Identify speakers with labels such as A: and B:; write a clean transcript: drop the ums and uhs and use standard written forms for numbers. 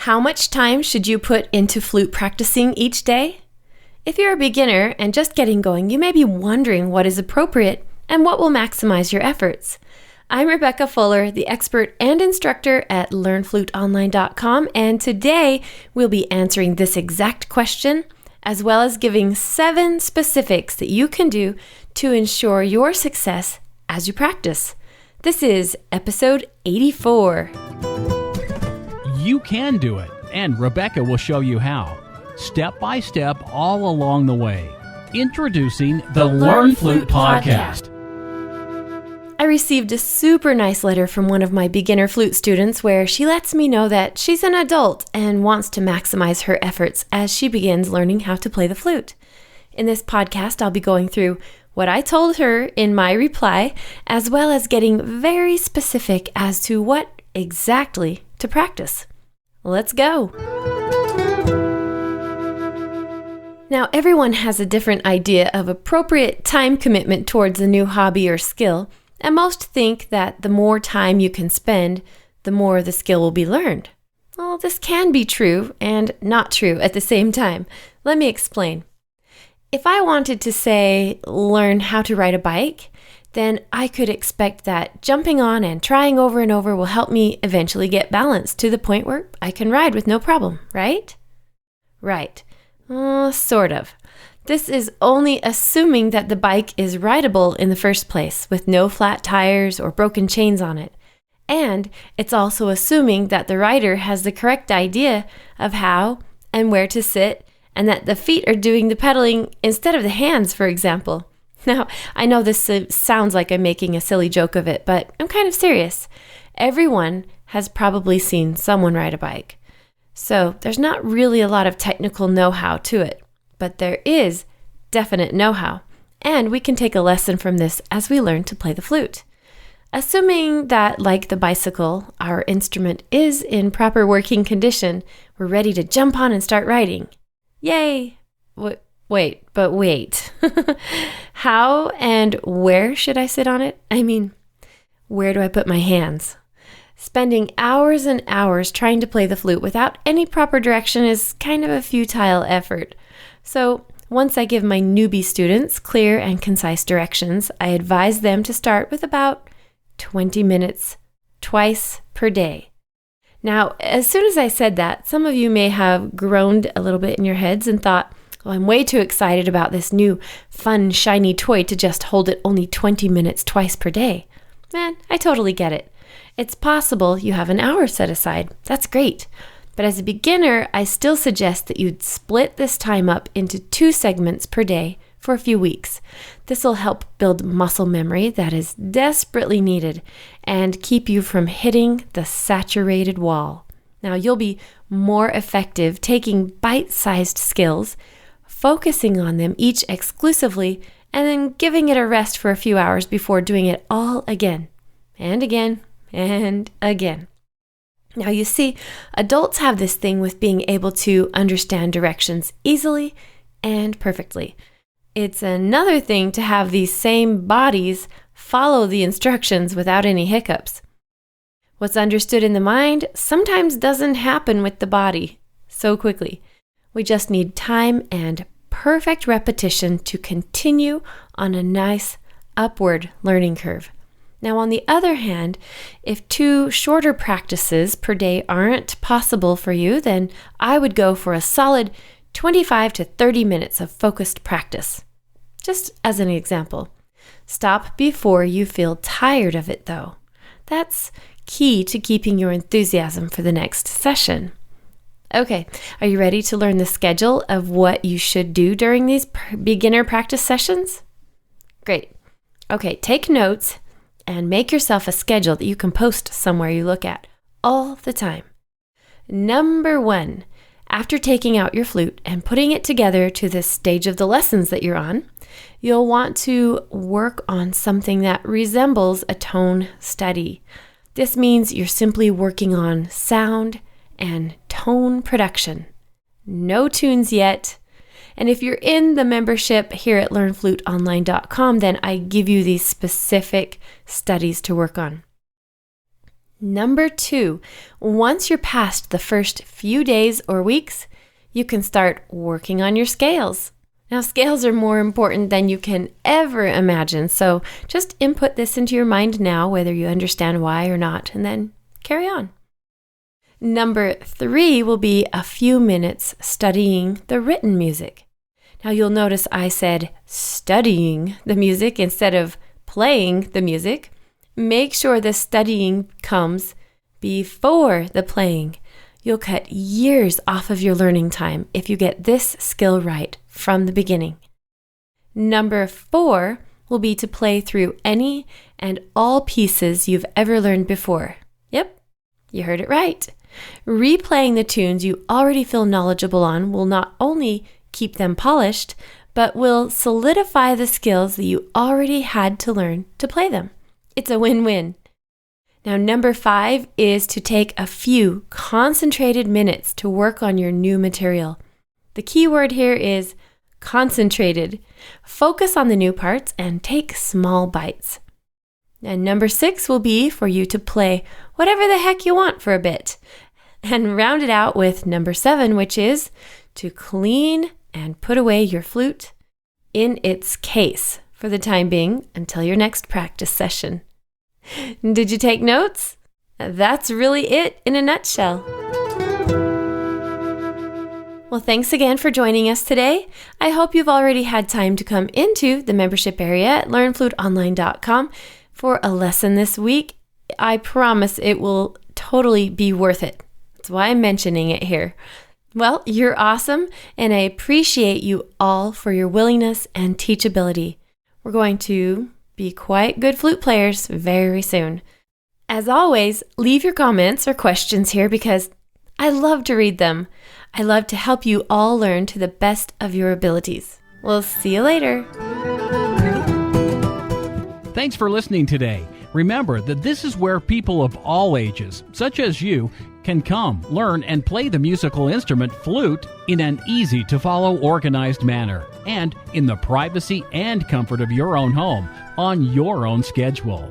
A: How much time should you put into flute practicing each day? If you're a beginner and just getting going, you may be wondering what is appropriate and what will maximize your efforts. I'm Rebecca Fuller, the expert and instructor at LearnFluteOnline.com, and today we'll be answering this exact question, as well as giving 7 specifics that you can do to ensure your success as you practice. This is episode 84.
B: You can do it, and Rebecca will show you how, step by step all along the way. Introducing the Learn Flute Podcast.
A: I received a super nice letter from one of my beginner flute students where she lets me know that she's an adult and wants to maximize her efforts as she begins learning how to play the flute. In this podcast, I'll be going through what I told her in my reply, as well as getting very specific as to what exactly to practice. Let's go. Now, everyone has a different idea of appropriate time commitment towards a new hobby or skill, and most think that the more time you can spend, the more the skill will be learned. Well, this can be true and not true at the same time. Let me explain. If I wanted to, say, learn how to ride a bike, then I could expect that jumping on and trying over and over will help me eventually get balanced to the point where I can ride with no problem, right? Right. Sort of. This is only assuming that the bike is rideable in the first place, with no flat tires or broken chains on it. And it's also assuming that the rider has the correct idea of how and where to sit, and that the feet are doing the pedaling instead of the hands, for example. Now, I know this sounds like I'm making a silly joke of it, but I'm kind of serious. Everyone has probably seen someone ride a bike. So there's not really a lot of technical know-how to it, but there is definite know-how, and we can take a lesson from this as we learn to play the flute. Assuming that, like the bicycle, our instrument is in proper working condition, we're ready to jump on and start riding. Yay! Wait. How and where should I sit on it? I mean, where do I put my hands? Spending hours and hours trying to play the flute without any proper direction is kind of a futile effort. So once I give my newbie students clear and concise directions, I advise them to start with about 20 minutes, twice per day. Now, as soon as I said that, some of you may have groaned a little bit in your heads and thought, well, I'm way too excited about this new fun, shiny toy to just hold it only 20 minutes twice per day. Man, I totally get it. It's possible you have an hour set aside. That's great. But as a beginner, I still suggest that you'd split this time up into 2 segments per day for a few weeks. This will help build muscle memory that is desperately needed and keep you from hitting the saturated wall. Now, you'll be more effective taking bite-sized skills, focusing on them each exclusively, and then giving it a rest for a few hours before doing it all again, and again, and again. Now, you see, adults have this thing with being able to understand directions easily and perfectly. It's another thing to have these same bodies follow the instructions without any hiccups. What's understood in the mind sometimes doesn't happen with the body so quickly. We just need time and perfect repetition to continue on a nice upward learning curve. Now, on the other hand, if 2 shorter practices per day aren't possible for you, then I would go for a solid 25 to 30 minutes of focused practice. Just as an example. Stop before you feel tired of it, though. That's key to keeping your enthusiasm for the next session. Okay, are you ready to learn the schedule of what you should do during these beginner practice sessions? Great. Okay, take notes and make yourself a schedule that you can post somewhere you look at all the time. Number 1, after taking out your flute and putting it together to this stage of the lessons that you're on, you'll want to work on something that resembles a tone study. This means you're simply working on sound and tone production. No tunes yet. And if you're in the membership here at LearnFluteOnline.com, then I give you these specific studies to work on. Number 2, once you're past the first few days or weeks, you can start working on your scales. Now, scales are more important than you can ever imagine, so just input this into your mind now, whether you understand why or not, and then carry on. Number 3 will be a few minutes studying the written music. Now, you'll notice I said studying the music instead of playing the music. Make sure the studying comes before the playing. You'll cut years off of your learning time if you get this skill right from the beginning. Number 4 will be to play through any and all pieces you've ever learned before. Yep, you heard it right. Replaying the tunes you already feel knowledgeable on will not only keep them polished, but will solidify the skills that you already had to learn to play them. It's a win-win. Now, number 5 is to take a few concentrated minutes to work on your new material. The key word here is concentrated. Focus on the new parts and take small bites. And number 6 will be for you to play whatever the heck you want for a bit. And round it out with number 7, which is to clean and put away your flute in its case for the time being until your next practice session. Did you take notes? That's really it in a nutshell. Well, thanks again for joining us today. I hope you've already had time to come into the membership area at learnfluteonline.com for a lesson this week. I promise it will totally be worth it. That's why I'm mentioning it here. Well, you're awesome, and I appreciate you all for your willingness and teachability. We're going to be quite good flute players very soon. As always, leave your comments or questions here because I love to read them. I love to help you all learn to the best of your abilities. We'll see you later.
B: Thanks for listening today. Remember that this is where people of all ages, such as you, can come, learn, and play the musical instrument flute in an easy-to-follow, organized manner, and in the privacy and comfort of your own home, on your own schedule.